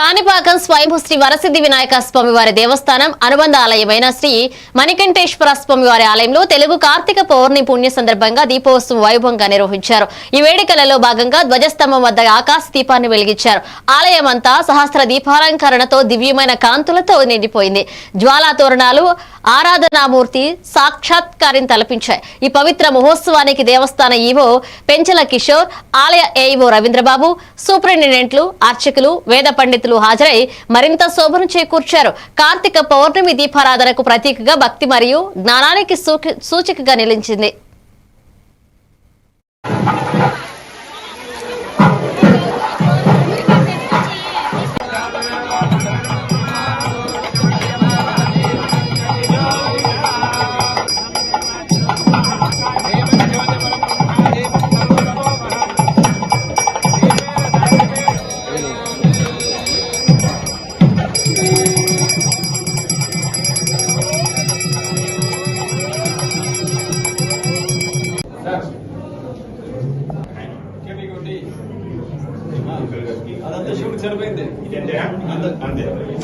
కాణిపాకం స్వయంభూ శ్రీ వరసిద్ధి వినాయక స్వామివారి దేవస్థానం అనుబంధ ఆలయమైన శ్రీ మణికంఠేశ్వర స్వామివారి ఆలయంలో తెలుగు కార్తీక పౌర్ణమి పుణ్య సందర్భంగా దీపోత్సవం వైభవంగా నిర్వహించారు. ఈ వేడుకలలో భాగంగా ధ్వజస్తంభం వద్ద ఆకాశ దీపాన్ని వెలిగించారు. ఆలయం అంతా సహస్ర దీపాలంకరణతో దివ్యమైన కాంతులతో నిండిపోయింది. జ్వాలా తోరణాలు ఆరాధనామూర్తి సాక్షాత్కారం తలపించాయి. ఈ పవిత్ర మహోత్సవానికి దేవస్థాన ఈవో పెంచల కిషోర్, ఆలయ ఏఈఓ రవీంద్రబాబు, సూపరింటెండెంట్లు, అర్చకులు, వేద పండితులు హాజరై మరింత శోభను చేకూర్చారు. కార్తీక పౌర్ణమి దీపారాధనకు ప్రతీకగా భక్తి మరియు జ్ఞానానికి సూచికగా నిలిచింది. అదంతా శివుడు సరిపోయింది. అంతే మరి